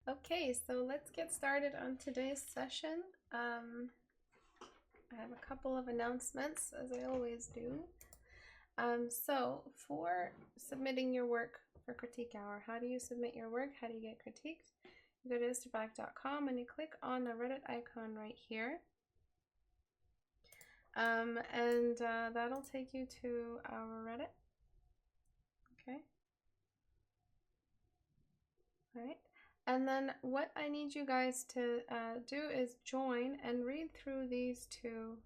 Okay, so let's get started on today's session. I have a couple of announcements, as I always do. So for submitting your work for Critique Hour, how do you submit your work? How do you get critiqued? You go to istebrak.com and you click on the Reddit icon right here. That'll take you to our Reddit. Okay. All right. And then what I need you guys to do is join and read through these two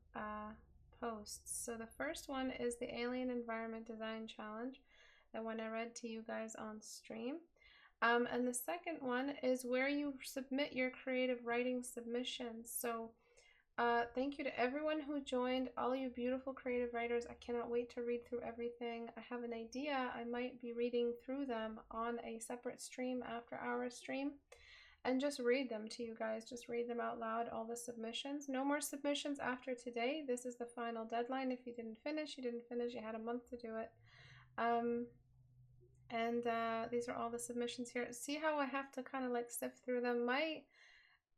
posts. So the first one is the Alien Environment Design Challenge, the one I read to you guys on stream. And the second one is where you submit your creative writing submissions. So thank you to everyone who joined, all you beautiful creative writers. I cannot wait to read through everything. I have an idea. I might be reading through them on a separate stream after our stream and just read them to you guys. Just read them out loud, all the submissions. No more submissions after today. This is the final deadline. If you didn't finish, you didn't finish. You had a month to do it. These are all the submissions here. See how I have to kind of like sift through them? My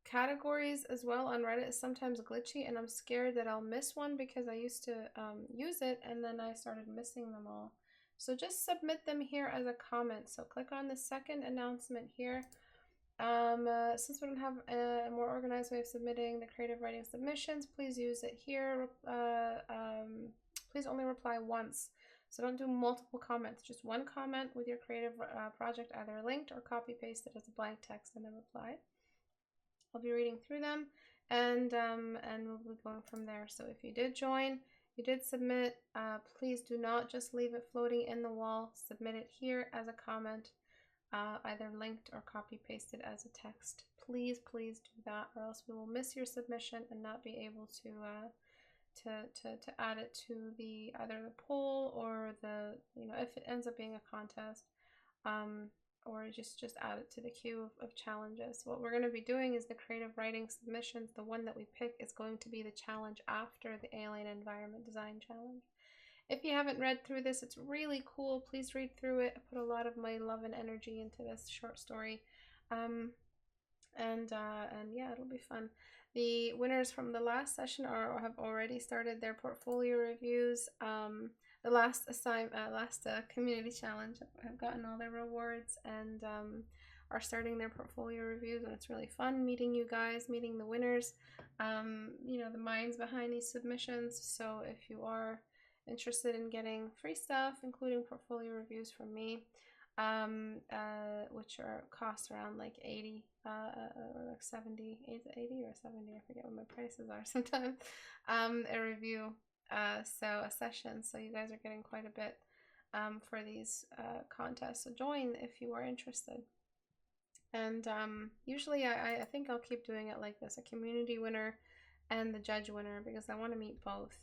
categories as well on Reddit is sometimes glitchy, and I'm scared that I'll miss one because I used to use it and then I started missing them all. So just submit them here as a comment. So click on the second announcement here. Since we don't have a more organized way of submitting the creative writing submissions, please use it here. Please only reply once. So don't do multiple comments, just one comment with your creative project either linked or copy pasted as a blank text in the reply. I'll be reading through them and we'll be going from there. So if you did join, you did submit, please do not just leave it floating in the wall. Submit it here as a comment, either linked or copy pasted as a text. Please do that, or else we will miss your submission and not be able to add it to the either the poll or the, if it ends up being a contest, or just add it to the queue of challenges. What we're going to be doing is the creative writing submissions. The one that we pick is going to be the challenge after the Alien Environment Design Challenge. If you haven't read through this, it's really cool. Please read through it. I put a lot of my love and energy into this short story. Yeah, it'll be fun. The winners from the last session have already started their portfolio reviews. The last community challenge have gotten all their rewards and are starting their portfolio reviews, and it's really fun meeting you guys, meeting the winners, the minds behind these submissions. So if you are interested in getting free stuff, including portfolio reviews from me, which are cost around like 80 or like 70, 80 or 70, I forget what my prices are sometimes, a review, so a session, so you guys are getting quite a bit for these contests. So join if you are interested. And usually I think I'll keep doing it like this, a community winner and the judge winner, because I want to meet both.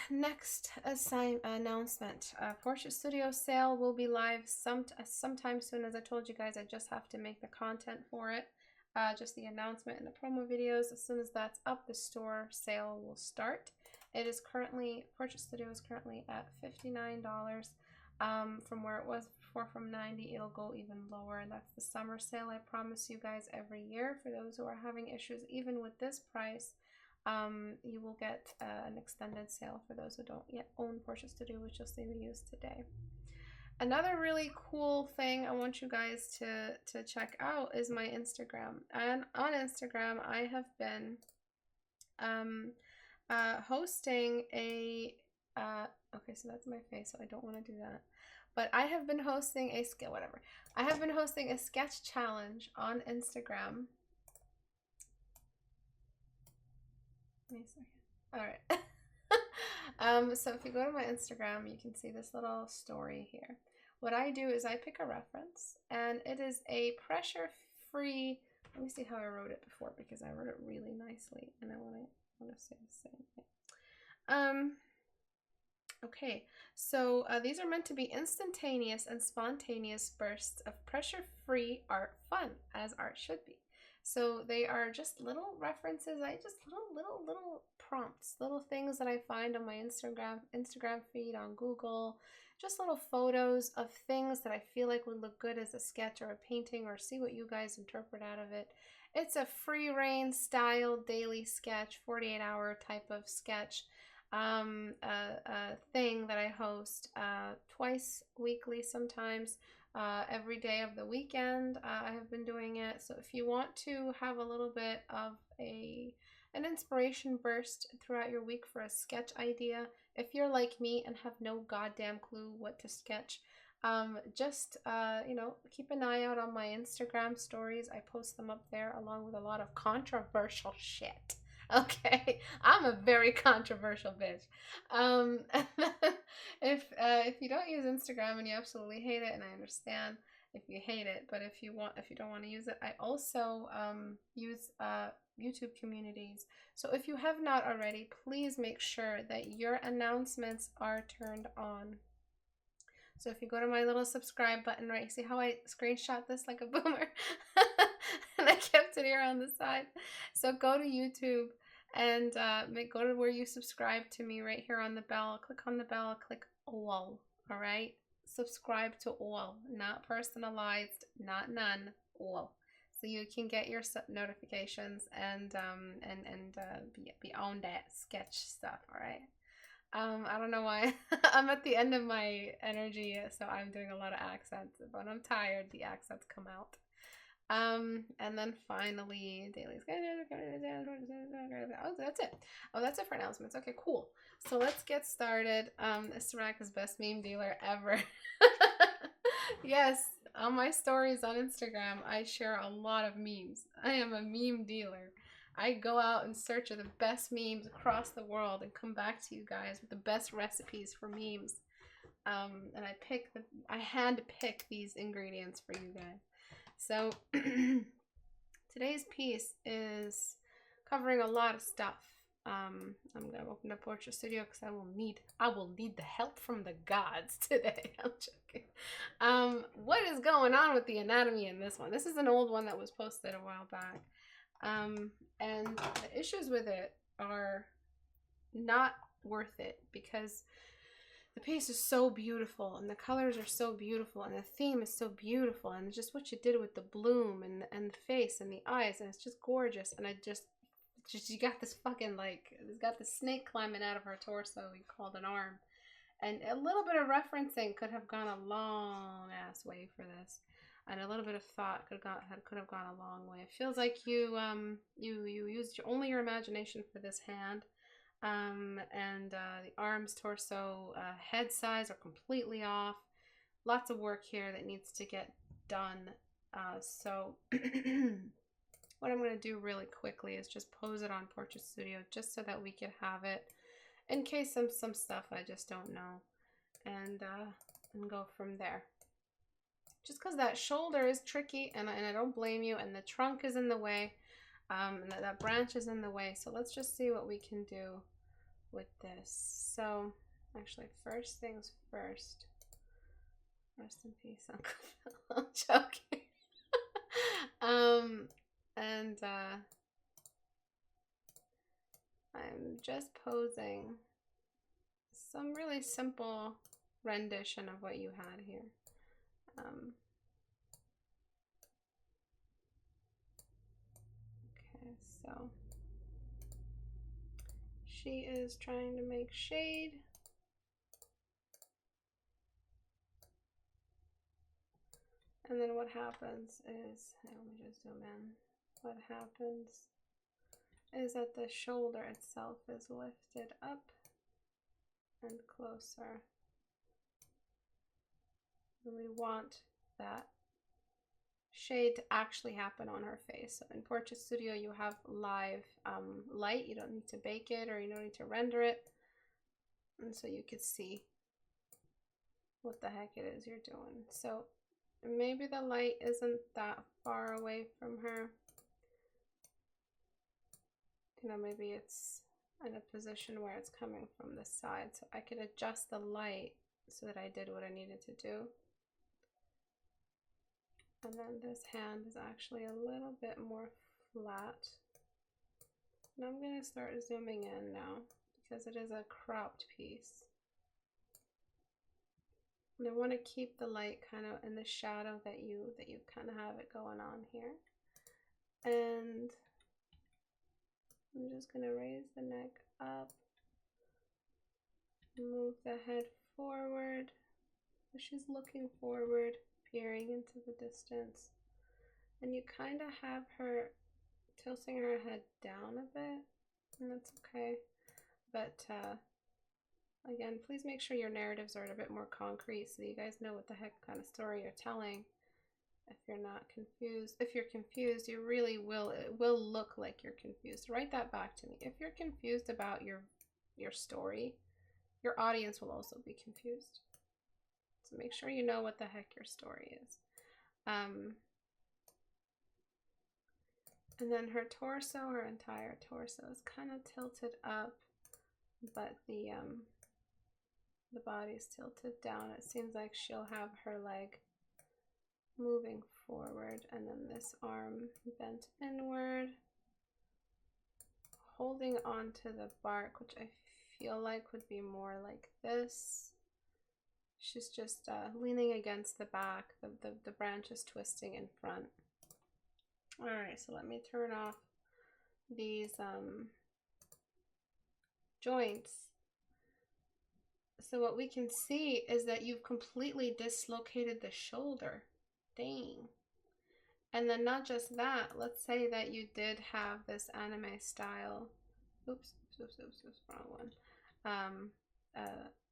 Next announcement. Portrait Studio sale will be live sometime soon. As I told you guys, I just have to make the content for it. Just the announcement and the promo videos. As soon as that's up, the store sale will start. It is currently, Portrait Studio is currently at $59. From where it was before, from $90, it'll go even lower, and that's the summer sale I promise you guys every year. For those who are having issues even with this price, you will get an extended sale for those who don't yet own Portrait Studio, which you'll see me use today. Another really cool thing I want you guys to check out is my Instagram. And on Instagram, I have been hosting a okay, so that's my face, so I don't want to do that. But I have been hosting a I have been hosting a sketch challenge on Instagram. Wait a second. All right. So if you go to my Instagram, you can see this little story here. What I do is I pick a reference, and it is a pressure-free. Let me see how I wrote it before, because I wrote it really nicely, and I want to say the same thing. Okay, so these are meant to be instantaneous and spontaneous bursts of pressure-free art fun, as art should be. So they are just little references. Little prompts, little things that I find on my Instagram feed, on Google, just little photos of things that I feel like would look good as a sketch or a painting, or see what you guys interpret out of it. It's a free reign style daily sketch, 48-hour type of sketch thing that I host twice weekly sometimes. Every day of the weekend, I have been doing it. So if you want to have a little bit of an inspiration burst throughout your week for a sketch idea, if you're like me and have no goddamn clue what to sketch, just you know, keep an eye out on my Instagram stories. I post them up there along with a lot of controversial shit. Okay, I'm a very controversial bitch. If you don't use Instagram and you absolutely hate it, and I understand if you hate it, but if you don't want to use it, I also use YouTube communities. So if you have not already, please make sure that your announcements are turned on. So if you go to my little subscribe button, right, see how I screenshot this like a boomer? And I kept it here on the side. So go to YouTube and go to where you subscribe to me right here on the bell. Click on the bell, click all right? Subscribe to all, not personalized, not none, all. So you can get your notifications and be on that sketch stuff, all right? I don't know why. I'm at the end of my energy, so I'm doing a lot of accents. When I'm tired, the accents come out. And then finally, daily. Oh, that's it. Oh, that's it for announcements. Okay, cool. So let's get started. Istebrak is best meme dealer ever. Yes, on my stories on Instagram, I share a lot of memes. I am a meme dealer. I go out and search for the best memes across the world and come back to you guys with the best recipes for memes. And I hand pick these ingredients for you guys. So today's piece is covering a lot of stuff. I'm gonna open up Portrait Studio because I will need the help from the gods today. I'm joking. What is going on with the anatomy in this one? This is an old one that was posted a while back. And the issues with it are not worth it because the piece is so beautiful and the colors are so beautiful and the theme is so beautiful and just what you did with the bloom and the face and the eyes, and it's just gorgeous. And I just you got this fucking, like, it's got the snake climbing out of her torso you called an arm, and a little bit of referencing could have gone a long ass way for this. And a little bit of thought could have gone a long way. It feels like you used only your imagination for this hand, and the arms, torso, head size are completely off. Lots of work here that needs to get done. So what I'm going to do really quickly is just pose it on Portrait Studio just so that we could have it in case some stuff I just don't know, and go from there. Just because that shoulder is tricky, and I don't blame you, and the trunk is in the way, and that branch is in the way. So let's just see what we can do with this. So actually, first things first. Rest in peace, Uncle Phil. I'm joking. I'm just posing some really simple rendition of what you had here. Okay, so she is trying to make shade. And then what happens is, let me just zoom in. What happens is that the shoulder itself is lifted up and closer. And we want that shade to actually happen on her face. So in Portrait Studio, you have live light. You don't need to bake it, or you don't need to render it. And so you could see what the heck it is you're doing. So maybe the light isn't that far away from her. You know, maybe it's in a position where it's coming from the side. So I could adjust the light so that I did what I needed to do. And then this hand is actually a little bit more flat. And I'm going to start zooming in now because it is a cropped piece. And I want to keep the light kind of in the shadow that you kind of have it going on here. And I'm just going to raise the neck up, move the head forward. She's looking forward, peering into the distance. And you kind of have her tilting her head down a bit, and that's okay. But again, please make sure your narratives are a bit more concrete so that you guys know what the heck kind of story you're telling. If you're not confused, if you're confused, you really will, it will look like you're confused. Write that back to me. If you're confused about your story, your audience will also be confused. So make sure you know what the heck your story is. And then her torso, her entire torso is kind of tilted up, but the body's tilted down. It seems like she'll have her leg moving forward, and then this arm bent inward, holding on to the bark, which I feel like would be more like this. She's just leaning against the back. The branch is twisting in front. All right, so let me turn off these joints. So what we can see is that you've completely dislocated the shoulder. Dang. And then not just that, let's say that you did have this anime style, oops, wrong one,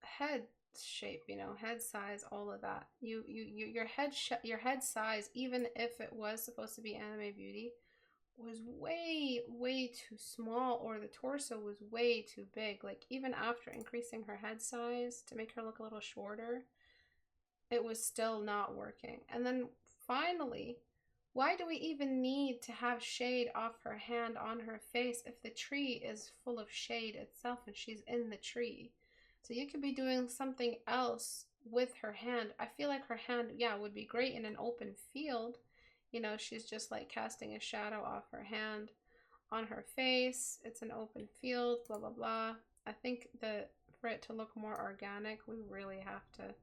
head shape, you know, head size, all of that. Your head size, even if it was supposed to be anime beauty, was way too small, or the torso was way too big. Like, even after increasing her head size to make her look a little shorter, it was still not working. And then finally, why do we even need to have shade off her hand on her face if the tree is full of shade itself and she's in the tree? So you could be doing something else with her hand. I feel like her hand, yeah, would be great in an open field. You know, she's just like casting a shadow off her hand on her face. It's an open field, blah, blah, blah. I think that for it to look more organic, we really have to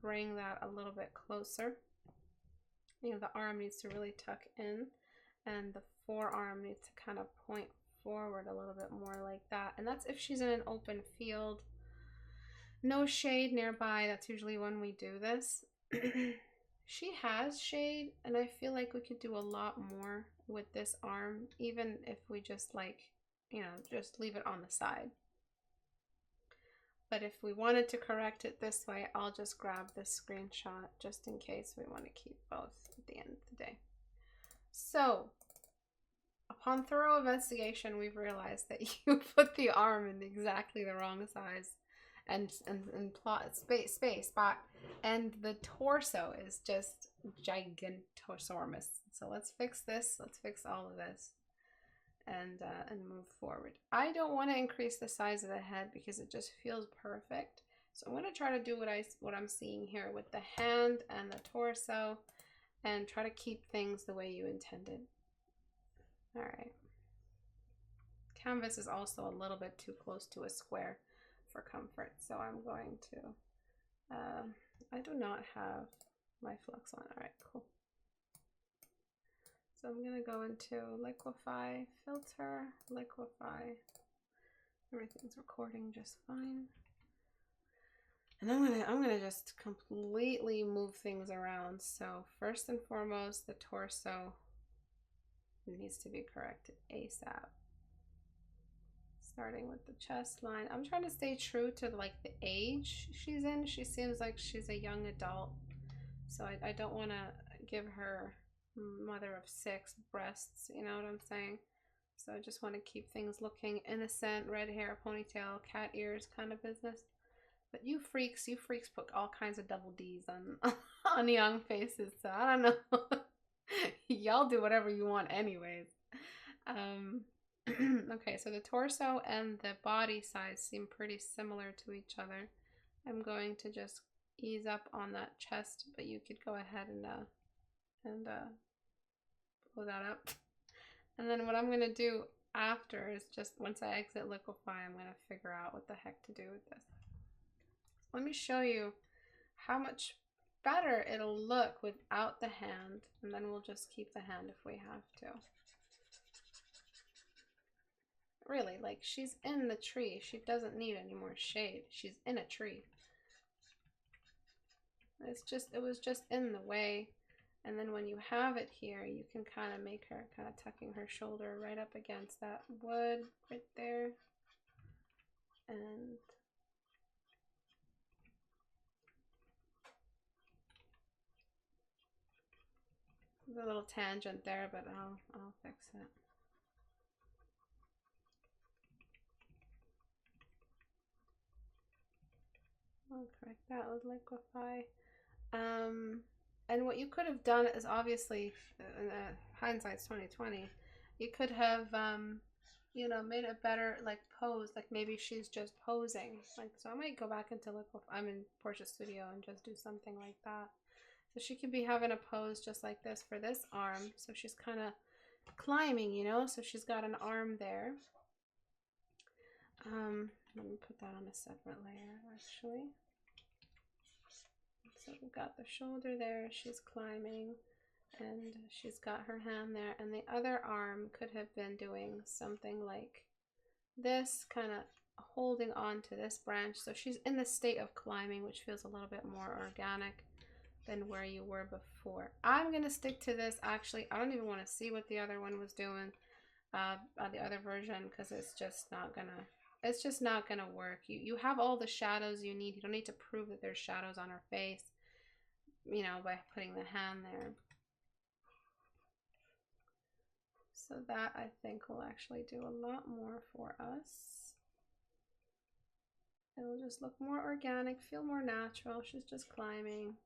bring that a little bit closer. You know, the arm needs to really tuck in, and the forearm needs to kind of point forward a little bit more like that. And that's if she's in an open field, no shade nearby. That's usually when we do this. She has shade, and I feel like we could do a lot more with this arm, even if we just, like, you know, just leave it on the side. But if we wanted to correct it this way, I'll just grab this screenshot just in case we want to keep both at the end of the day. So, upon thorough investigation, we've realized that you put the arm in exactly the wrong size and plot space spot, and the torso is just gigantosaurus. So let's fix this. Let's fix all of this, and move forward. I don't want to increase the size of the head because it just feels perfect. So I'm going to try to do what I'm seeing here with the hand and the torso, and try to keep things the way you intended. All right. Canvas is also a little bit too close to a square for comfort, so I'm going to, I do not have my flux on. All right, cool. So I'm gonna go into liquify, filter, liquify. Everything's recording just fine. And I'm gonna just completely move things around. So first and foremost, the torso needs to be corrected ASAP. Starting with the chest line. I'm trying to stay true to like the age she's in. She seems like she's a young adult. So I don't want to give her mother of 6 breasts, you know what I'm saying? So I just want to keep things looking innocent, red hair, ponytail, cat ears kind of business. But you freaks put all kinds of double D's on on young faces, so I don't know. Y'all do whatever you want anyways. Okay, so the torso and the body size seem pretty similar to each other. I'm going to just ease up on that chest, but you could go ahead and blow that up. And then what I'm going to do after is just once I exit liquify, I'm going to figure out what the heck to do with this. Let me show you how much better it'll look without the hand. And then we'll just keep the hand if we have to. Really, like, she's in the tree. She doesn't need any more shade. She's in a tree. It was just in the way. And then when you have it here, you can kind of make her kind of tucking her shoulder right up against that wood right there. And there's a little tangent there, but I'll fix it. I'll correct that with liquefy. And what you could have done is, obviously, hindsight's 2020. You could have, you know, made a better like pose. Like maybe she's just posing. Like, so I might go back into I'm in Portia's studio and just do something like that. So she could be having a pose just like this for this arm. So she's kind of climbing, you know. So she's got an arm there. Let me put that on a separate layer, actually. So we've got the shoulder there, she's climbing, and she's got her hand there, and the other arm could have been doing something like this, kind of holding on to this branch. So she's in the state of climbing, which feels a little bit more organic than where you were before. I'm going to stick to this. Actually, I don't even want to see what the other one was doing, the other version, because it's just not gonna work. You have all the shadows you need. You don't need to prove that there's shadows on her face, you know, by putting the hand there. So that, I think, will actually do a lot more for us. It'll just look more organic, feel more natural. She's just climbing.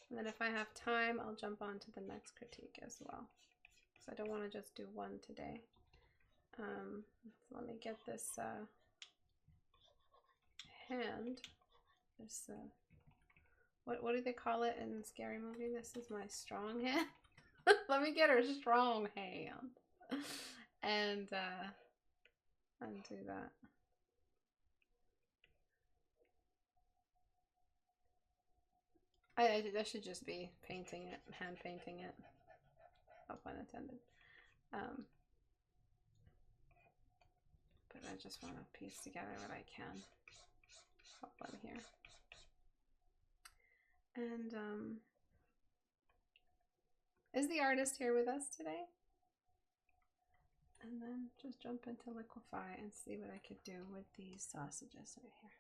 And then if I have time, I'll jump on to the next critique as well. So I don't want to just do one today. So let me get this hand. This what do they call it in Scary Movie? This is my strong hand. Let me get her strong hand and undo that. I should just be painting it, hand painting it. No pun intended. But I just want to piece together what I can while I'm here. And is the artist here with us today? And then just jump into liquefy and see what I could do with these sausages right here.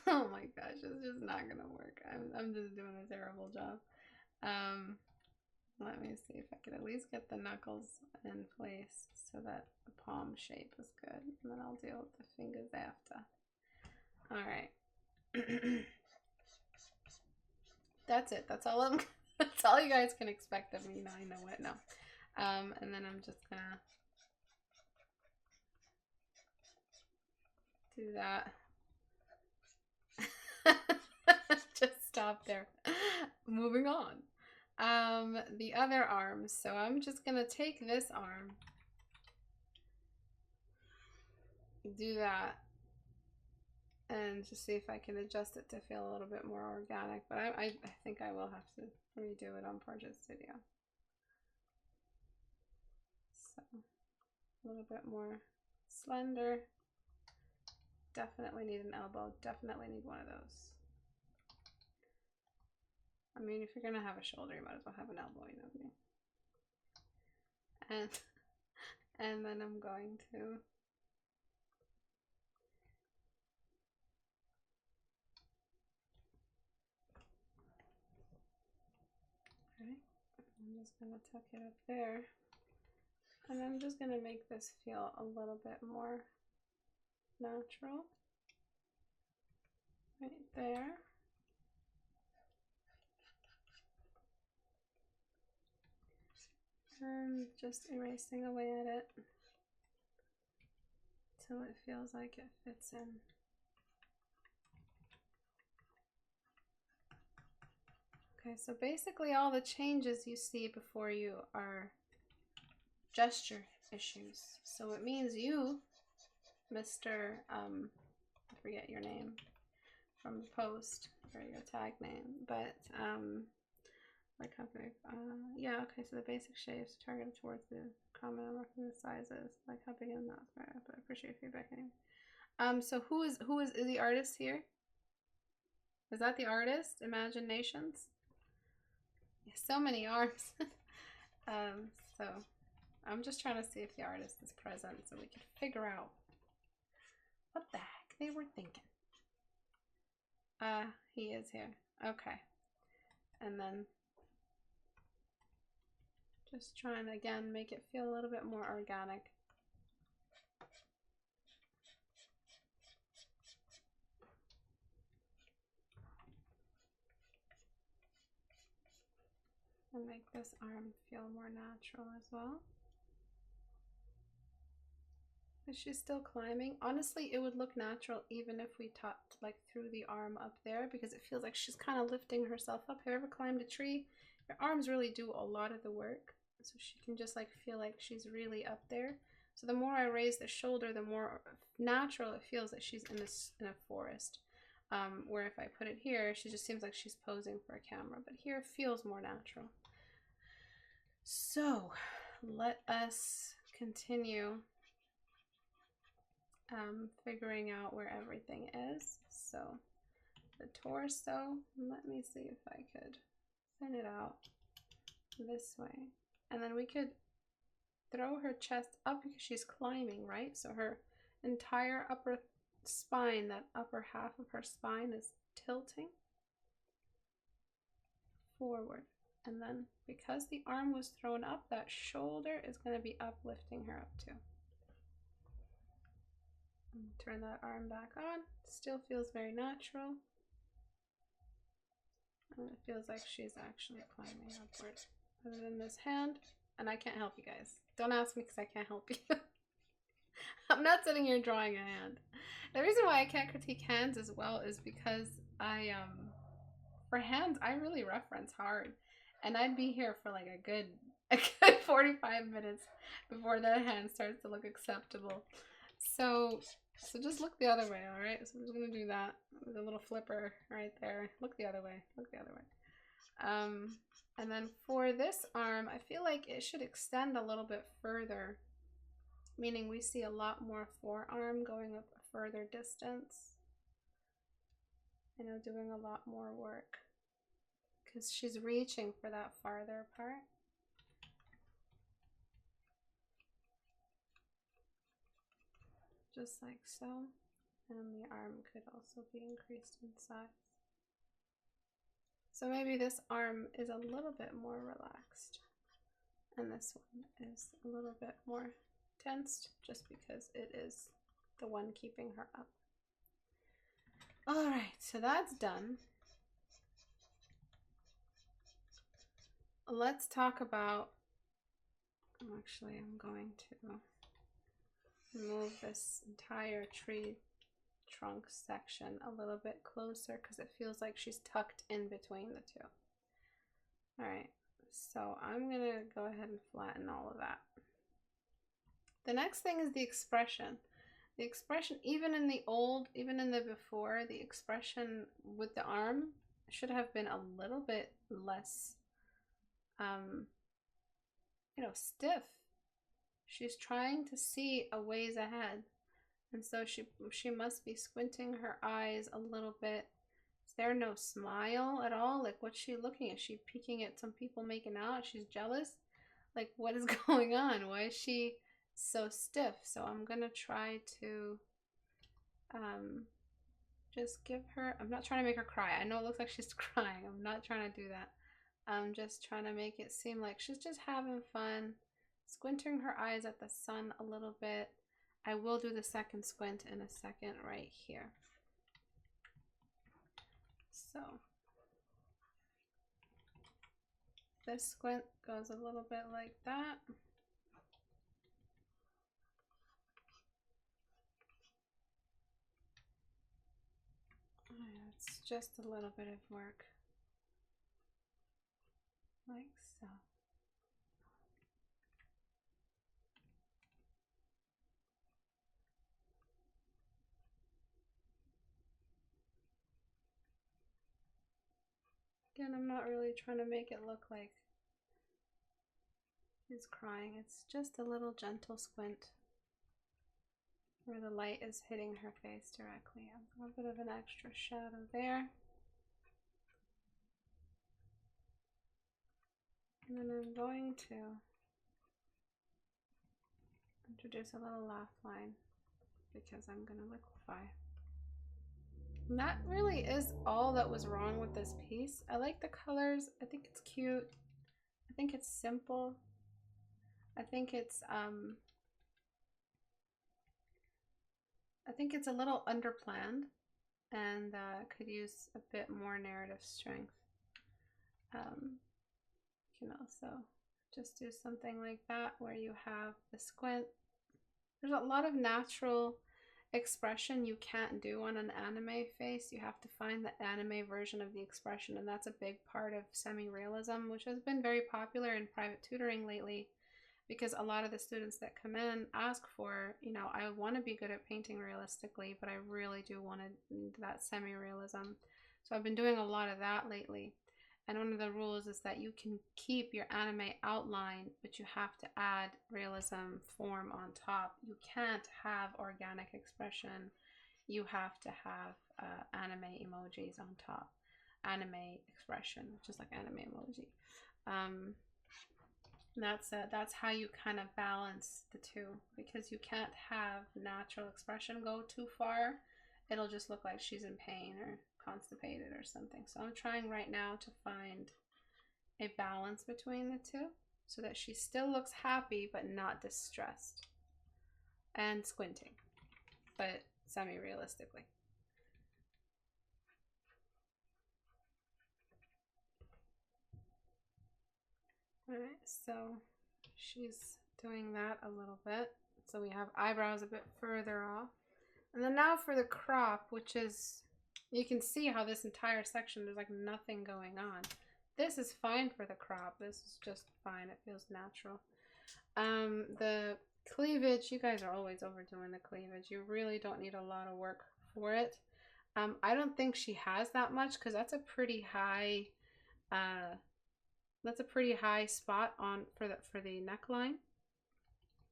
Oh my gosh, it's just not gonna work. I'm just doing a terrible job. Let me see if I could at least get the knuckles in place so that the palm shape is good, and then I'll deal with the fingers after. All right. That's it. That's all that's all you guys can expect of me. Now I know it. No. And then I'm just gonna do that. Just stop there. Moving on. The other arm. So I'm just gonna take this arm, do that, and just see if I can adjust it to feel a little bit more organic. But I think I will have to redo it on Portia's studio. So a little bit more slender. Definitely need an elbow. Definitely need one of those. I mean, if you're gonna have a shoulder, you might as well have an elbow, you know what I mean? And then I'm going to I'm just gonna tuck it up there, and I'm just gonna make this feel a little bit more natural right there. And just erasing away at it till it feels like it fits in. Okay, so basically all the changes you see before you are gesture issues. So it means you, Mr. I forget your name, from the post for your tag name, but like how big? Yeah, okay. So the basic shapes targeted towards the common and working the sizes, like how big and not. But I appreciate feedback anyway. So who is the artist here? Is that the artist? Imaginations. Yeah, so many arms. So I'm just trying to see if the artist is present so we can figure out what the heck they were thinking. He is here. Okay. And then just trying to, again, make it feel a little bit more organic. And make this arm feel more natural as well. Is she still climbing? Honestly, it would look natural even if we tucked like through the arm up there, because it feels like she's kind of lifting herself up. Have you ever climbed a tree? Your arms really do a lot of the work. So she can just like feel like she's really up there. So the more I raise the shoulder, the more natural it feels that she's in a forest. Where if I put it here, she just seems like she's posing for a camera. But here it feels more natural. So let us continue figuring out where everything is. So the torso, let me see if I could thin it out this way. And then we could throw her chest up because she's climbing, right? So her entire upper spine, that upper half of her spine is tilting forward. And then because the arm was thrown up, that shoulder is going to be uplifting her up too. Turn that arm back on. Still feels very natural. And it feels like she's actually climbing upwards. Other than this hand, and I can't help you guys. Don't ask me because I can't help you. I'm not sitting here drawing a hand. The reason why I can't critique hands as well is because for hands, I really reference hard. And I'd be here for like a good 45 minutes before that hand starts to look acceptable. So just look the other way, all right? So I'm just gonna do that. There's a little flipper right there. Look the other way. Look the other way. And then for this arm, I feel like it should extend a little bit further, meaning we see a lot more forearm going up a further distance. You know, doing a lot more work because she's reaching for that farther part. Just like so. And the arm could also be increased in size. So maybe this arm is a little bit more relaxed. And this one is a little bit more tensed just because it is the one keeping her up. All right, so that's done. Let's talk about, actually I'm going to move this entire tree trunk section a little bit closer because it feels like she's tucked in between the two. All right, so I'm gonna go ahead and flatten all of that. The next thing is the expression. The expression, even in the before, the expression with the arm should have been a little bit less, you know, stiff. She's trying to see a ways ahead. And so she must be squinting her eyes a little bit. Is there no smile at all? Like, what's she looking at? Is she peeking at some people making out? She's jealous? Like, what is going on? Why is she so stiff? So I'm gonna try to just give her, I'm not trying to make her cry. I know it looks like she's crying. I'm not trying to do that. I'm just trying to make it seem like she's just having fun, squinting her eyes at the sun a little bit. I will do the second squint in a second right here. So this squint goes a little bit like that. It's just a little bit of work, like so. Again, I'm not really trying to make it look like she's crying. It's just a little gentle squint where the light is hitting her face directly. A little bit of an extra shadow there. And then I'm going to introduce a little laugh line because I'm going to liquefy. And that really is all that was wrong with this piece. I like the colors. I think it's cute. I think it's simple. I think it's a little underplanned and could use a bit more narrative strength. You can also just do something like that where you have the squint. There's a lot of natural expression you can't do on an anime face. You have to find the anime version of the expression, and that's a big part of semi-realism, which has been very popular in private tutoring lately, because a lot of the students that come in ask for, you know, I want to be good at painting realistically, but I really do want that semi-realism. So I've been doing a lot of that lately. And one of the rules is that you can keep your anime outline, but you have to add realism form on top. You can't have organic expression. You have to have anime emojis on top. Anime expression, just like anime emoji. That's how you kind of balance the two, because you can't have natural expression go too far. It'll just look like she's in pain or constipated or something. So I'm trying right now to find a balance between the two so that she still looks happy but not distressed and squinting, but semi-realistically. Alright, so she's doing that a little bit. So we have eyebrows a bit further off. And then now for the crop, which is, you can see how this entire section, there's like nothing going on. This is fine for the crop. This is just fine. It feels natural. The cleavage, you guys are always overdoing the cleavage. You really don't need a lot of work for it. I don't think she has that much because that's a pretty high spot on for the neckline.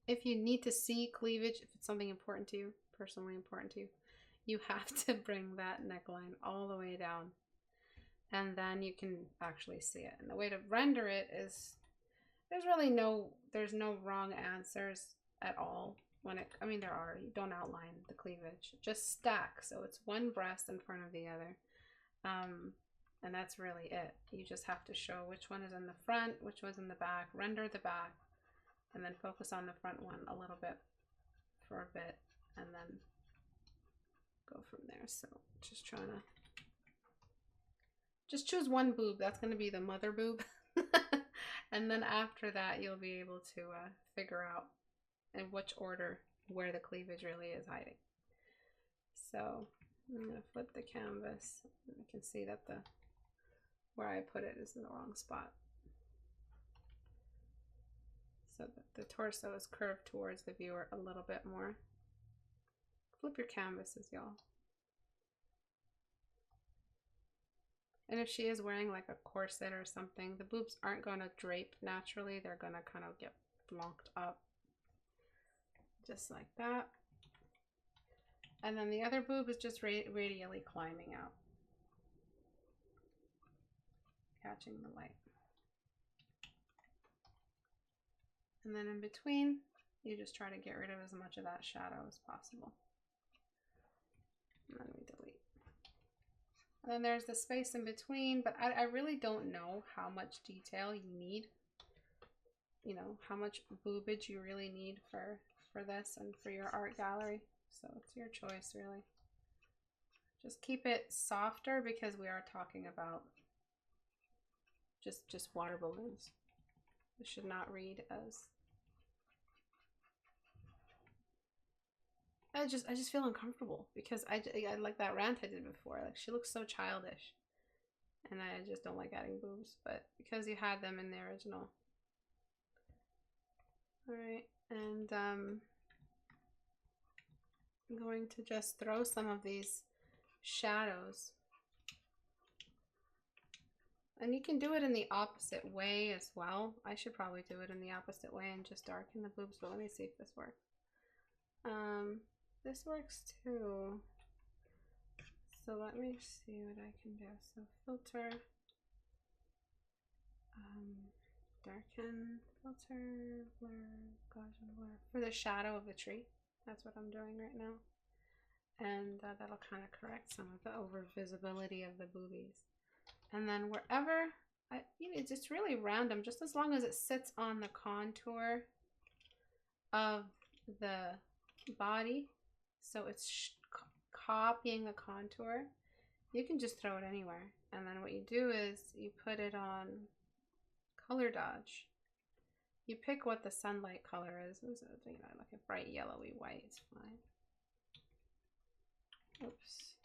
If you need to see cleavage, if it's something important to you, personally important to you, you have to bring that neckline all the way down, and then you can actually see it. And the way to render it is, there's no wrong answers at all. I mean there are, you don't outline the cleavage, just stack so it's one breast in front of the other, and that's really it. You just have to show which one is in the front, which one's in the back, render the back, and then focus on the front one a little bit for a bit, and then go from there. So just trying to just choose one boob. That's going to be the mother boob. And then after that, you'll be able to figure out in which order where the cleavage really is hiding. So I'm going to flip the canvas. You can see that where I put it is in the wrong spot. So that the torso is curved towards the viewer a little bit more. Flip your canvases, y'all. And if she is wearing like a corset or something, the boobs aren't going to drape naturally. They're going to kind of get blocked up. Just like that. And then the other boob is just radially climbing out. Catching the light. And then in between, you just try to get rid of as much of that shadow as possible. And then we delete. And then there's the space in between, but I really don't know how much detail you need. You know, how much boobage you really need for this and for your art gallery. So it's your choice, really. Just keep it softer because we are talking about just water balloons. It should not read as... I just feel uncomfortable because I like that rant I did before. Like, she looks so childish, and I just don't like adding boobs. But because you had them in the original, all right. And I'm going to just throw some of these shadows And you can do it in the opposite way as well. I should probably do it in the opposite way and just darken the boobs, but let me see if this works. This works too. So let me see what I can do. So filter, darken, filter, blur, Gaussian blur for the shadow of the tree. That's what I'm doing right now. And that'll kind of correct some of the over visibility of the boobies. And then wherever, it's just really random, just as long as it sits on the contour of the body. So it's copying the contour. You can just throw it anywhere. And then what you do is you put it on color dodge. You pick what the sunlight color is. So, you know, like a bright yellowy white is fine. Oops.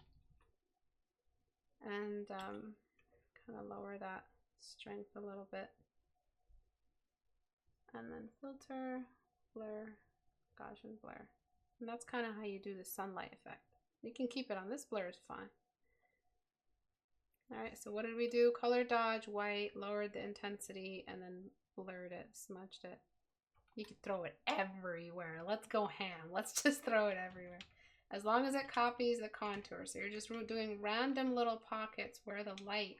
And kind of lower that strength a little bit. And then filter, blur, Gaussian blur. And that's kind of how you do the sunlight effect. You can keep it on. This blur is fine. All right, so what did we do? Color dodge, white, lowered the intensity, and then blurred it, smudged it. You can throw it everywhere. Let's go ham. Let's just throw it everywhere. As long as it copies the contour. So you're just doing random little pockets where the light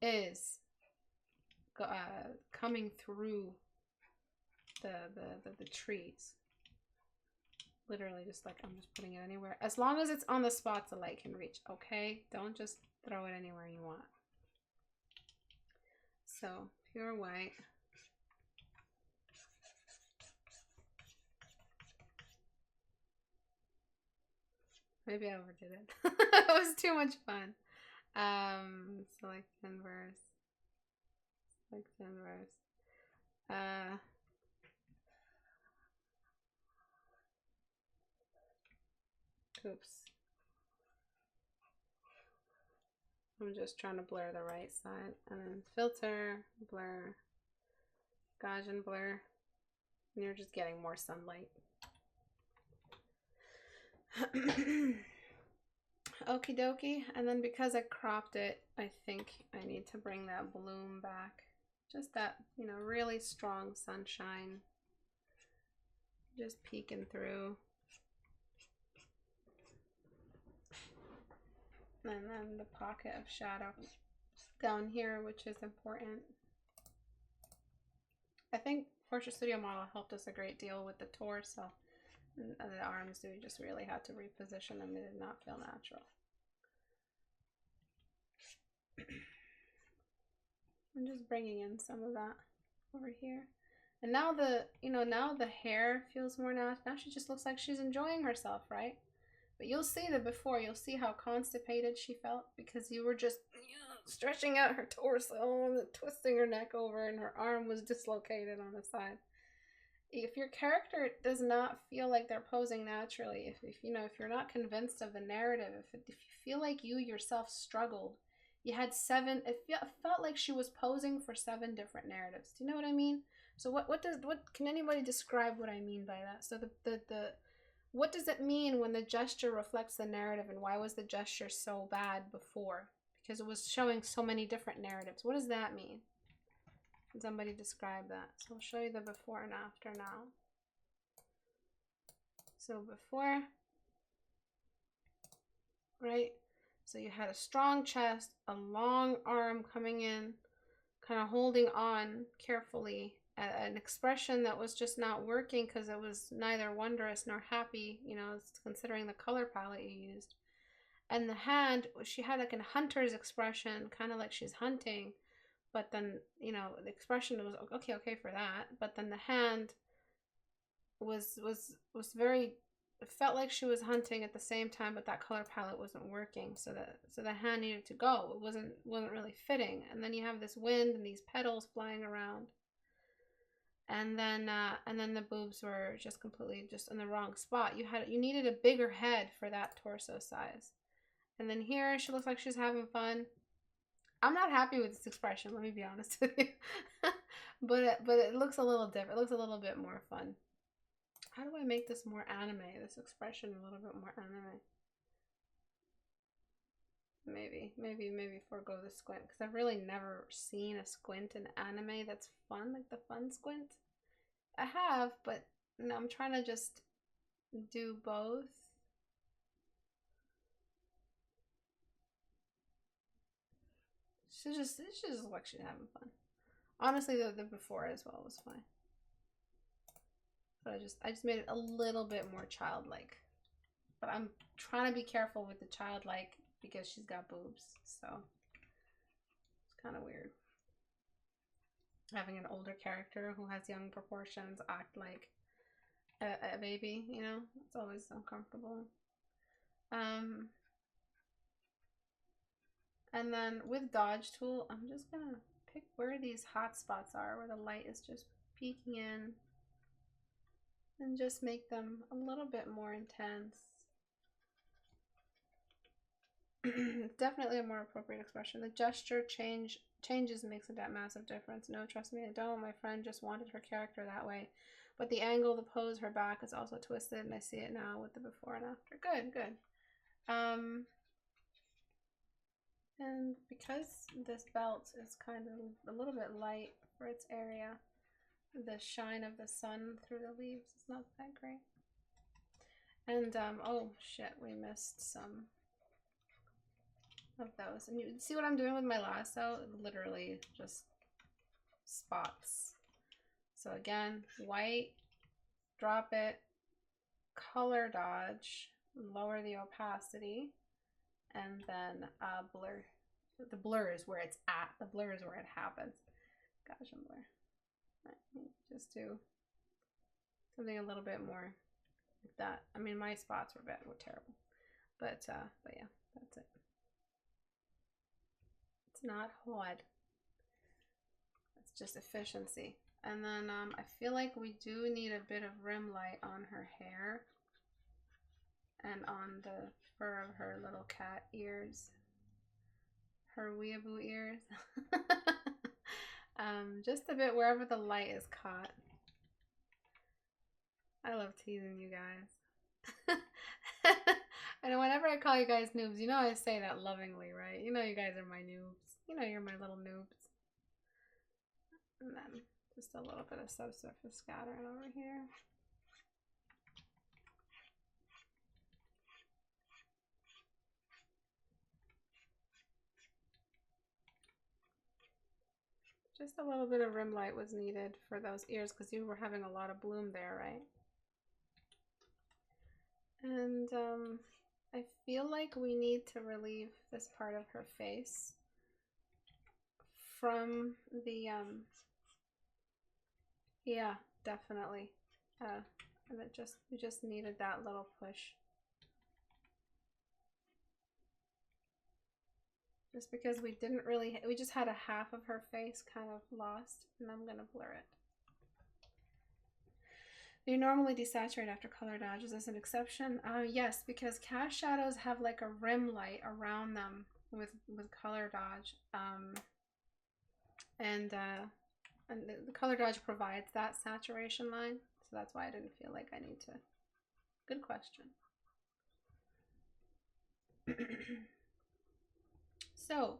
is coming through the trees. Literally just like, I'm just putting it anywhere. As long as it's on the spots the light can reach, okay? Don't just throw it anywhere you want. So, pure white. Maybe I overdid it. It was too much fun. Select inverse. Select inverse. Oops. I'm just trying to blur the right side. And then filter, blur, Gaussian blur. And you're just getting more sunlight. Okie dokie. And then because I cropped it, I think I need to bring that bloom back. Just that, you know, really strong sunshine. Just peeking through. And then the pocket of shadow down here, which is important. I think Portrait Studio Model helped us a great deal with the torso. And the arms, we just really had to reposition them. They did not feel natural. I'm just bringing in some of that over here. And now now the hair feels more natural. Now she just looks like she's enjoying herself, right? But you'll see the before. You'll see how constipated she felt because you were just stretching out her torso and twisting her neck over, and her arm was dislocated on the side. If your character does not feel like they're posing naturally, if you're not convinced of the narrative, if you feel like you yourself struggled, you had it felt like she was posing for 7 different narratives. Do you know what I mean? So what can anybody describe what I mean by that? So what does it mean when the gesture reflects the narrative, and why was the gesture so bad before? Because it was showing so many different narratives. What does that mean? Can somebody describe that? So I'll show you the before and after now. So before, right? So you had a strong chest, a long arm coming in, kind of holding on carefully, an expression that was just not working because it was neither wondrous nor happy, considering the color palette you used. And the hand, she had like a hunter's expression, kind of like she's hunting, but then, the expression was okay for that. But then the hand was very, it felt like she was hunting at the same time, but that color palette wasn't working. So the hand needed to go. It wasn't really fitting. And then you have this wind and these petals flying around. And then the boobs were just completely just in the wrong spot. You needed a bigger head for that torso size. And then here she looks like she's having fun. I'm not happy with this expression, let me be honest with you. but it looks a little different. It looks a little bit more fun. How do I make this more anime? This expression a little bit more anime. maybe forego the squint, because I've really never seen a squint in anime that's fun, like the fun squint. I have, but no, I'm trying to just do both. She just look like she's having fun. Honestly, the before as well was fine, but I just made it a little bit more childlike. But I'm trying to be careful with the childlike because she's got boobs, so it's kind of weird having an older character who has young proportions act like a baby. You know, it's always uncomfortable. And then with dodge tool, I'm just gonna pick where these hot spots are, where the light is just peeking in, and just make them a little bit more intense. Definitely a more appropriate expression. The gesture changes makes a massive difference. No, trust me, I don't. My friend just wanted her character that way. But the angle, the pose, her back is also twisted, and I see it now with the before and after. Good, good. And because this belt is kind of a little bit light for its area, the shine of the sun through the leaves is not that great. And oh shit, we missed some of those. And you see what I'm doing with my lasso? Literally just spots. So again, white, drop it, color dodge, lower the opacity, and then blur. The blur is where it's at. The blur is where it happens. Gosh, I'm blur. Right, just do something a little bit more like that. I mean, my spots were terrible, but yeah, that's it. It's not hard. It's just efficiency. And then I feel like we do need a bit of rim light on her hair and on the fur of her little cat ears, her weeaboo ears. Just a bit wherever the light is caught. I love teasing you guys. And whenever I call you guys noobs, you know I say that lovingly, right? You know you guys are my noobs. You know you're my little noobs. And then just a little bit of subsurface scattering over here. Just a little bit of rim light was needed for those ears because you were having a lot of bloom there, right? And I feel like we need to relieve this part of her face from the yeah, definitely. And we just needed that little push. Just because we just had a half of her face kind of lost, and I'm gonna blur it. You normally desaturate after color dodge. Is this an exception? Yes, because cast shadows have like a rim light around them with color dodge. And the color dodge provides that saturation line, so that's why I didn't feel like I need to. Good question. So,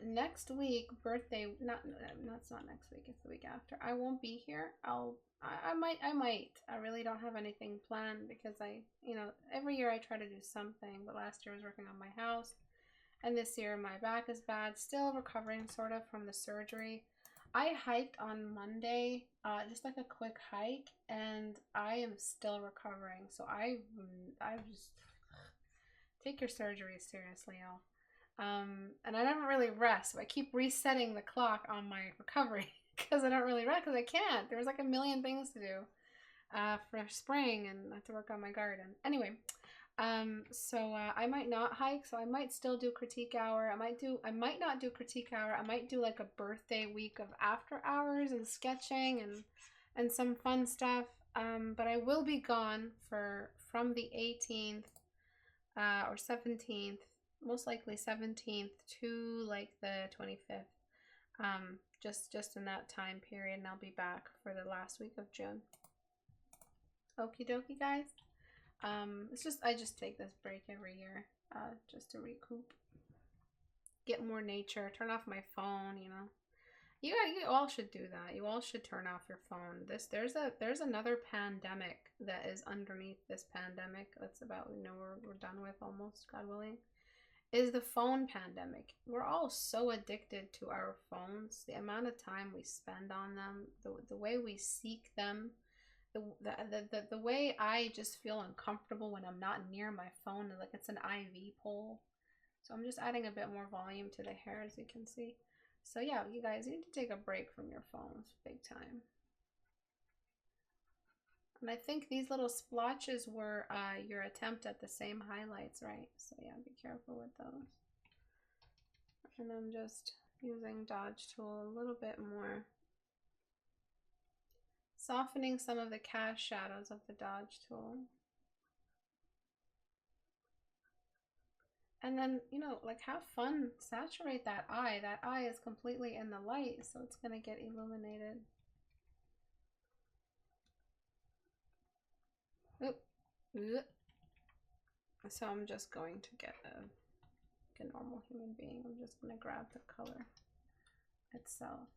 next week, birthday. It's not next week. It's the week after. I won't be here. I might. I really don't have anything planned because every year I try to do something, but last year I was working on my house, and this year my back is bad. Still recovering sort of from the surgery. I hiked on Monday, just like a quick hike, and I am still recovering. So I just take your surgery seriously, y'all. And I never really rest. So I keep resetting the clock on my recovery because I don't really rest because I can't. There's like a million things to do for spring, and I have to work on my garden. Anyway, so I might not hike, so I might still do critique hour. I might not do critique hour. I might do like a birthday week of after hours and sketching and some fun stuff. But I will be gone from the 18th or 17th, most likely 17th to like the 25th. Just in that time period, and I'll be back for the last week of June. Okie dokie, guys. I just take this break every year just to recoup. get more nature, turn off my phone, you know. You all should do that. You all should turn off your phone. There's another pandemic that is underneath this pandemic. That's about, you know, we're done with almost, God willing. Is the phone pandemic. We're all so addicted to our phones. The amount of time we spend on them, the way we seek them, the way I just feel uncomfortable when I'm not near my phone, like it's an IV pole. So I'm just adding a bit more volume to the hair, as you can see. So yeah, you guys need to take a break from your phones, big time. And I think these little splotches were your attempt at the same highlights, right? So yeah, be careful with those. And I'm just using Dodge tool a little bit more. Softening some of the cast shadows of the Dodge tool. And then, you know, like have fun, saturate that eye. That eye is completely in the light, so it's gonna get illuminated. Oop. Oop. So I'm just going to get like a normal human being. I'm just gonna grab the color itself.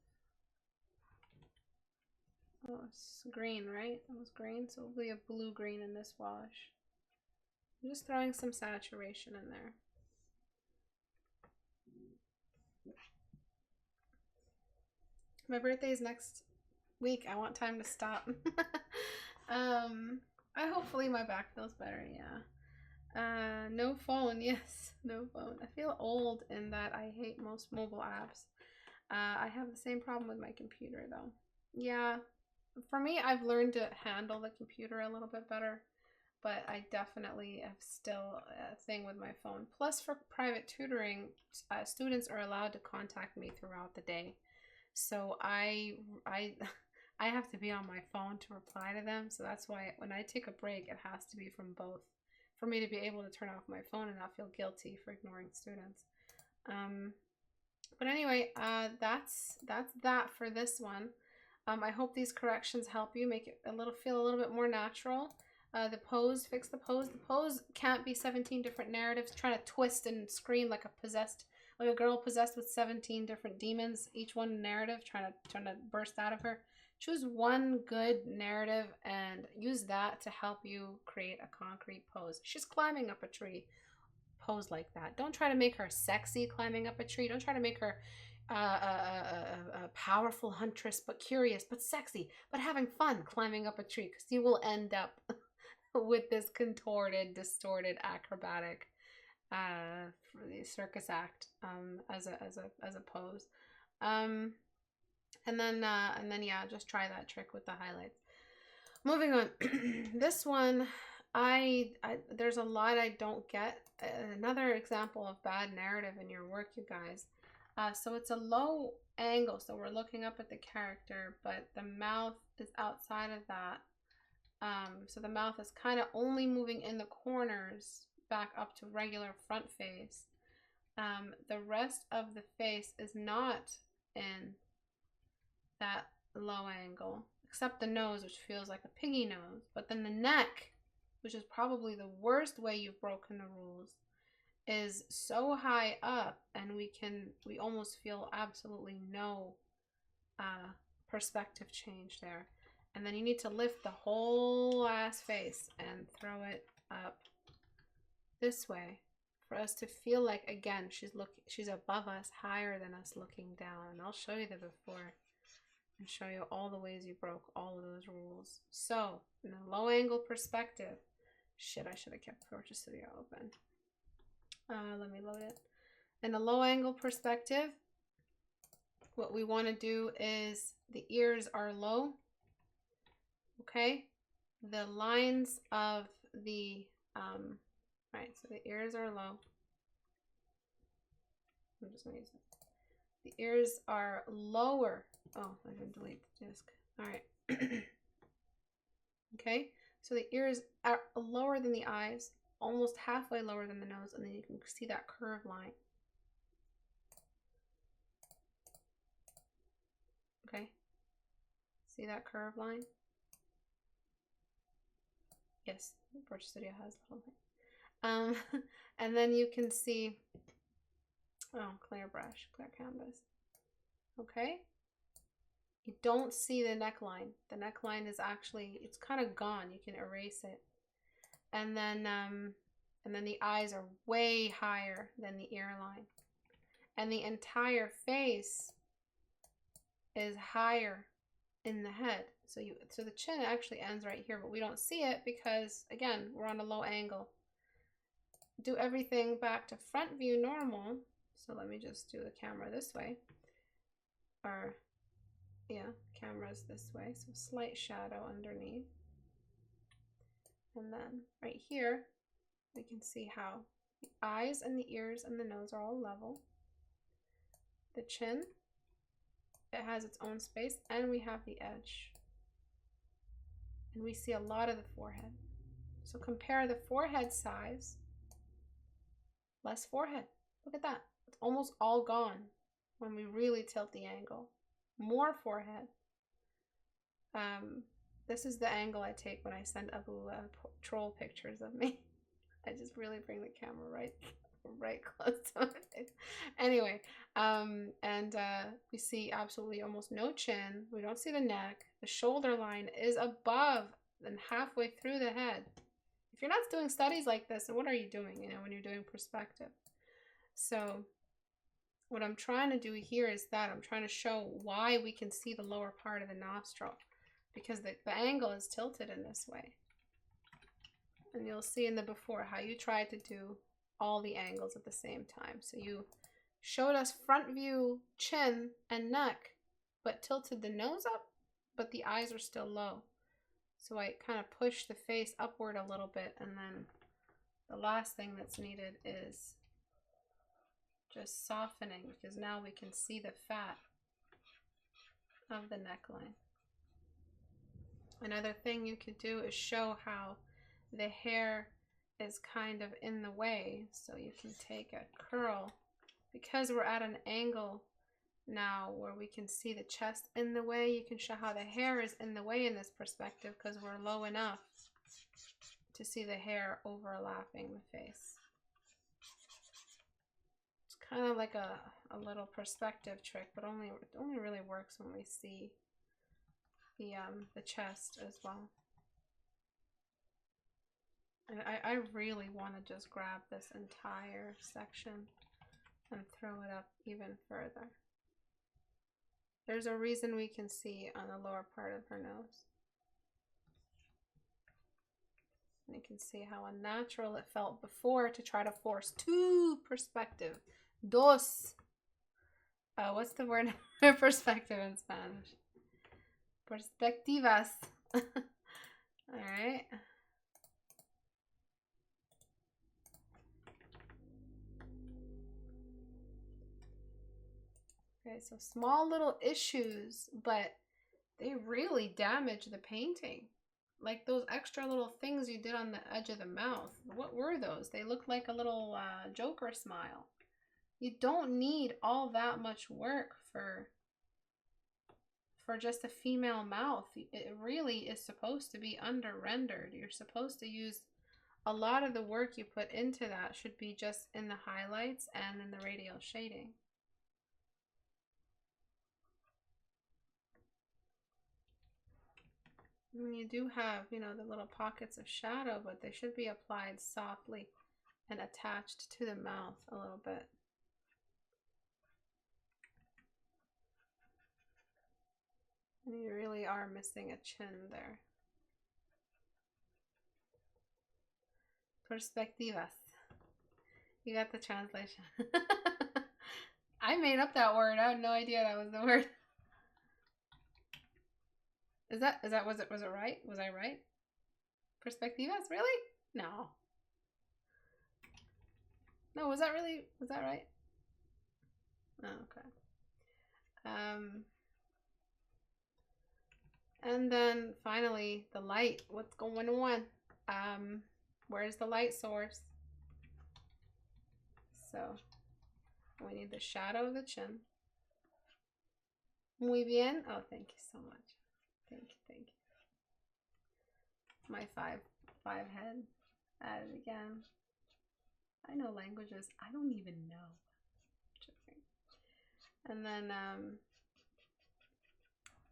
Oh, it's green, right? It was green, so it'll be a blue-green in this wash. I'm just throwing some saturation in there. My birthday is next week. I want time to stop. Hopefully my back feels better, yeah. No phone, yes, no phone. I feel old in that I hate most mobile apps. I have the same problem with my computer though. Yeah, for me, I've learned to handle the computer a little bit better, but I definitely have still a thing with my phone. Plus, for private tutoring, students are allowed to contact me throughout the day. So I have to be on my phone to reply to them. So that's why when I take a break, it has to be from both for me to be able to turn off my phone and not feel guilty for ignoring students. But anyway, that's that for this one. I hope these corrections help you make it feel a little bit more natural. The pose, fix the pose. The pose can't be 17 different narratives trying to twist and scream like a girl possessed with 17 different demons, each one narrative trying to burst out of her. Choose one good narrative and use that to help you create a concrete pose. She's climbing up a tree. Pose like that. Don't try to make her sexy climbing up a tree. Don't try to make her a powerful huntress, but curious, but sexy, but having fun climbing up a tree, because you will end up with this contorted, distorted, acrobatic for the circus act as a pose. And then yeah, just try that trick with the highlights. Moving on. This one, there's a lot I don't get. Another example of bad narrative in your work, you guys. So it's a low angle, so we're looking up at the character, but the mouth is outside of that. So the mouth is kind of only moving in the corners back up to regular front face. The rest of the face is not in that low angle, except the nose, which feels like a piggy nose. But then the neck, which is probably the worst way you've broken the rules, is so high up, and we almost feel absolutely no perspective change there. And then you need to lift the whole ass face and throw it up this way for us to feel like, again, she's above us, higher than us, looking down. And I'll show you the before and show you all the ways you broke all of those rules. So in a low angle perspective, shit, I should have kept Purchase Studio open. Let me load it. In a low angle perspective, what we want to do is the ears are low. Okay, the lines of the right, so the ears are low. I'm just gonna use it. The ears are lower. Oh, I didn't delete the disc. All right. Okay, so the ears are lower than the eyes, almost halfway lower than the nose, and then you can see that curved line. Okay, see that curved line? Yes, Purchase Studio has the whole thing. And then you can see Oh, clear brush, clear canvas. Okay. You don't see the neckline. The neckline is actually, it's kind of gone. You can erase it. And then the eyes are way higher than the ear line. And the entire face is higher in the head. So the chin actually ends right here, but we don't see it because, again, we're on a low angle. Do everything back to front view normal. So let me just do the camera this way. Or, yeah, camera's this way. So slight shadow underneath. And then right here, we can see how the eyes and the ears and the nose are all level. The chin, it has its own space, and we have the edge. And we see a lot of the forehead. So compare the forehead size, less forehead. Look at that. It's almost all gone when we really tilt the angle. More forehead. This is the angle I take when I send Abu troll pictures of me. I just really bring the camera right close to my face. Anyway, we see absolutely almost no chin. We don't see the neck. The shoulder line is above and halfway through the head. If you're not doing studies like this, then what are you doing, you know, when you're doing perspective? So what I'm trying to do here is that I'm trying to show why we can see the lower part of the nostril, because the angle is tilted in this way. And you'll see in the before how you tried to do all the angles at the same time. So you showed us front view, chin, and neck, but tilted the nose up, but the eyes are still low. So I kind of push the face upward a little bit, and then the last thing that's needed is just softening, because now we can see the fat of the neckline. Another thing you could do is show how the hair is kind of in the way. So you can take a curl, because we're at an angle now where we can see the chest in the way. You can show how the hair is in the way in this perspective because we're low enough to see the hair overlapping the face. It's kind of like a little perspective trick, but it only really works when we see the chest as well. And I really want to just grab this entire section and throw it up even further. There's a reason we can see on the lower part of her nose. And you can see how unnatural it felt before to try to force two perspective. Dos. What's the word for perspective in Spanish? Perspectivas. All right. Okay, so small little issues, but they really damage the painting. Like those extra little things you did on the edge of the mouth. What were those? They look like a little Joker smile. You don't need all that much work for just a female mouth. It really is supposed to be under-rendered. You're supposed to use a lot of the work you put into that should be just in the highlights and in the radial shading. And you do have, you know, the little pockets of shadow, but they should be applied softly and attached to the mouth a little bit. And you really are missing a chin there. Perspectivas. You got the translation. I made up that word. I had no idea that was the word. Was it right? Was I right? Perspectivas? Really? No. No, was that right? Oh, okay. And then finally, the light. What's going on? Where's the light source? So we need the shadow of the chin. Muy bien. Oh, thank you so much. Thank you. My five head. Add it again. I know languages I don't even know. And then,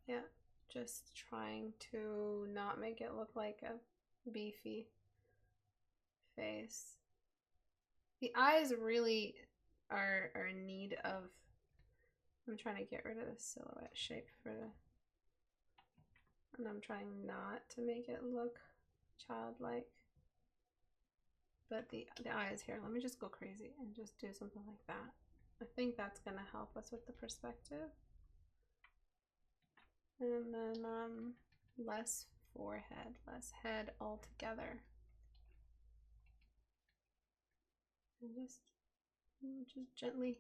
yeah, just trying to not make it look like a beefy face. The eyes really are in need of, I'm trying to get rid of the silhouette shape for the, and I'm trying not to make it look childlike. But the eyes here, let me just go crazy and just do something like that. I think that's gonna help us with the perspective. And then less forehead, less head altogether. And just gently,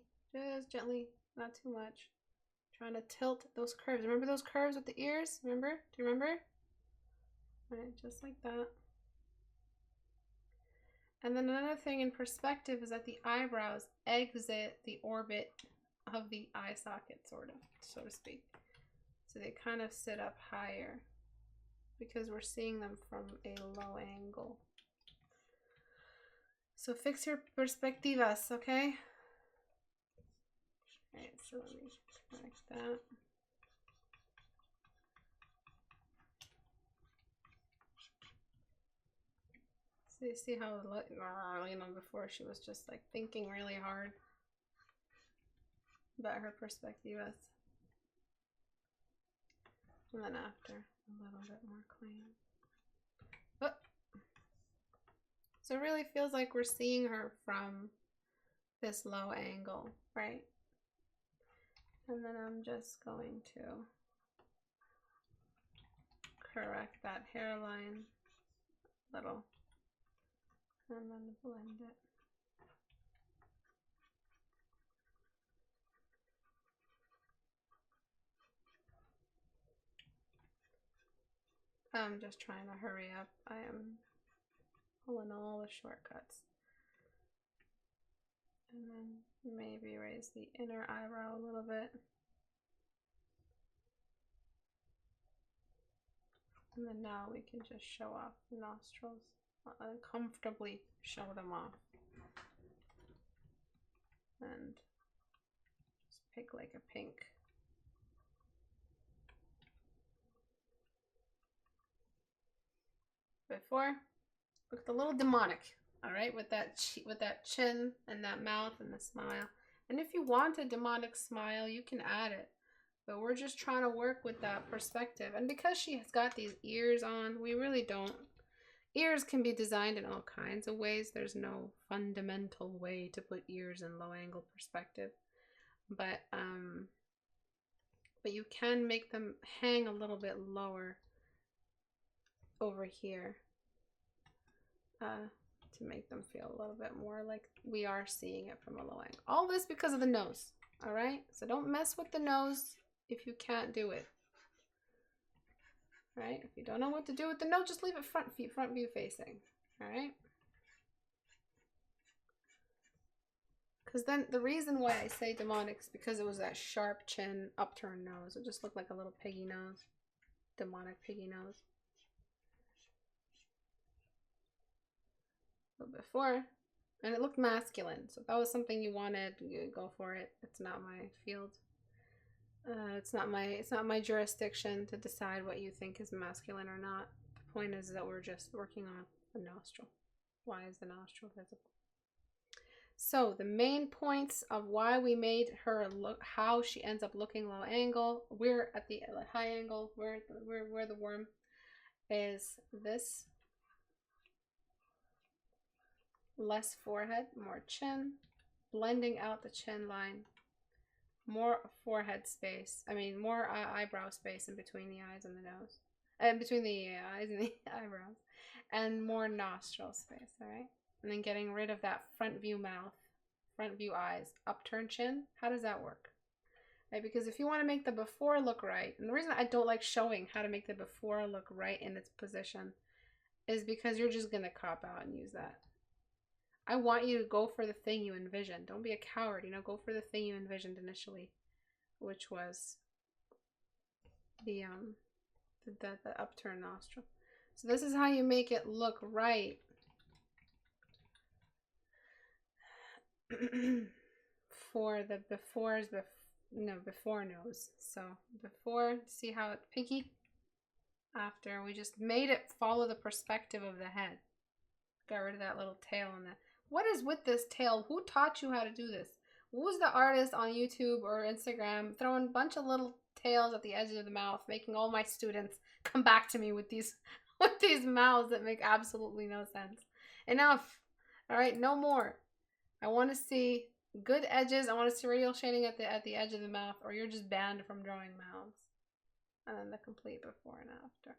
not too much. Trying to tilt those curves. Remember those curves with the ears? Remember? Do you remember? All right, just like that. And then another thing in perspective is that the eyebrows exit the orbit of the eye socket, sort of, so to speak. So they kind of sit up higher because we're seeing them from a low angle. So fix your perspectivas, okay? All right, so let me correct that. So you see how, you know, before she was just like thinking really hard about her perspectivas. And then after, a little bit more clean. Oh. So it really feels like we're seeing her from this low angle, right? And then I'm just going to correct that hairline a little and then blend it. I'm just trying to hurry up. I am pulling all the shortcuts. And then maybe raise the inner eyebrow a little bit. And then now we can just show off the nostrils. Uncomfortably show them off. And just pick like a pink. Before, looked a little demonic, all right, with that chin and that mouth and the smile. And if you want a demonic smile, you can add it. But we're just trying to work with that perspective. And because she has got these ears on, we really don't. Ears can be designed in all kinds of ways. There's no fundamental way to put ears in low angle perspective. But you can make them hang a little bit lower over here to make them feel a little bit more like we are seeing it from a low angle. All this because of the nose, all right? So don't mess with the nose if you can't do it. All right? If you don't know what to do with the nose, just leave it front view facing, all right? Because then the reason why I say demonic is because it was that sharp chin, upturned nose. It just looked like a little piggy nose, demonic piggy nose. But before, and it looked masculine. So if that was something you wanted, you go for it. It's not my field. It's not my jurisdiction to decide what you think is masculine or not. The point is that we're just working on the nostril. Why is the nostril visible? So the main points of why we made her look, how she ends up looking low angle. We're at the high angle. Where the worm is this. Less forehead, more chin, blending out the chin line, more forehead space. I mean, more eyebrow space in between the eyes and the nose, and between the eyes and the eyebrows, and more nostril space. All right, and then getting rid of that front view mouth, front view eyes, upturned chin. How does that work? Right, because if you want to make the before look right, and the reason I don't like showing how to make the before look right in its position is because you're just gonna cop out and use that. I want you to go for the thing you envisioned. Don't be a coward, you know, go for the thing you envisioned initially, which was the upturned nostril. So this is how you make it look right. For the befores no, before nose. So before, see how it's pinky? After, we just made it follow the perspective of the head. Got rid of that little tail on that. What is with this tail? Who taught you how to do this? Who's the artist on YouTube or Instagram throwing a bunch of little tails at the edges of the mouth, making all my students come back to me with these with these mouths that make absolutely no sense? Enough. All right, no more. I want to see good edges. I want to see radial shading at the edge of the mouth, or you're just banned from drawing mouths. And then the complete before and after.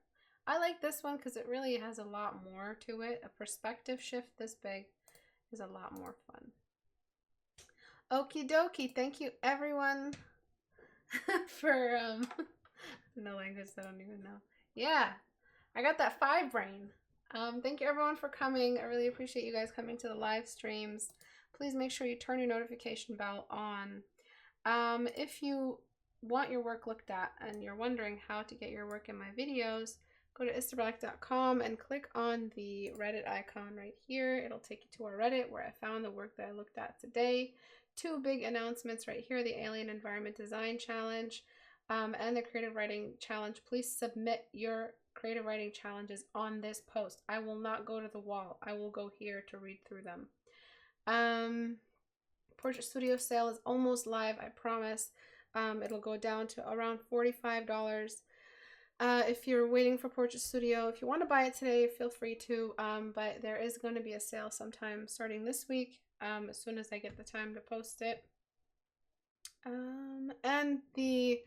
I like this one because it really has a lot more to it. A perspective shift this big is a lot more fun. Okie dokie. Thank you everyone for no language I don't even know. Yeah, I got that 5 brain. Thank you everyone for coming. I really appreciate you guys coming to the live streams. Please make sure you turn your notification bell on. If you want your work looked at and you're wondering how to get your work in my videos, go to istebrak.com and click on the Reddit icon right here. It'll take you to our Reddit where I found the work that I looked at today. 2 big announcements right here, the Alien Environment Design Challenge and the Creative Writing Challenge. Please submit your creative writing challenges on this post. I will not go to the wall. I will go here to read through them. Portrait Studio sale is almost live, I promise. It'll go down to around $45. If you're waiting for Portrait Studio, if you want to buy it today, feel free to. But there is going to be a sale sometime starting this week, as soon as I get the time to post it. And the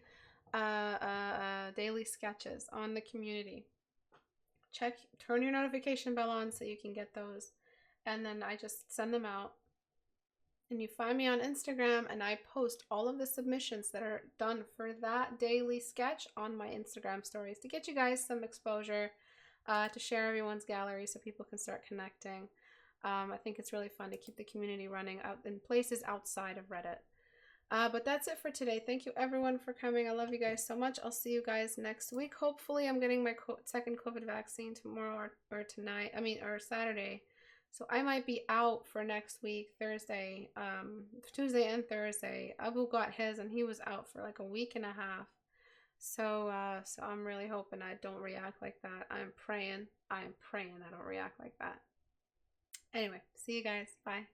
daily sketches on the community. Turn your notification bell on so you can get those. And then I just send them out. And you find me on Instagram, and I post all of the submissions that are done for that daily sketch on my Instagram stories to get you guys some exposure, to share everyone's gallery so people can start connecting. I think it's really fun to keep the community running out in places outside of Reddit. But that's it for today. Thank you everyone for coming. I love you guys so much. I'll see you guys next week. Hopefully I'm getting my second COVID vaccine tomorrow or tonight. Or Saturday. So I might be out for next week, Thursday, Tuesday and Thursday. Abu got his and he was out for like a week and a half. So I'm really hoping I don't react like that. I'm praying I don't react like that. Anyway, see you guys. Bye.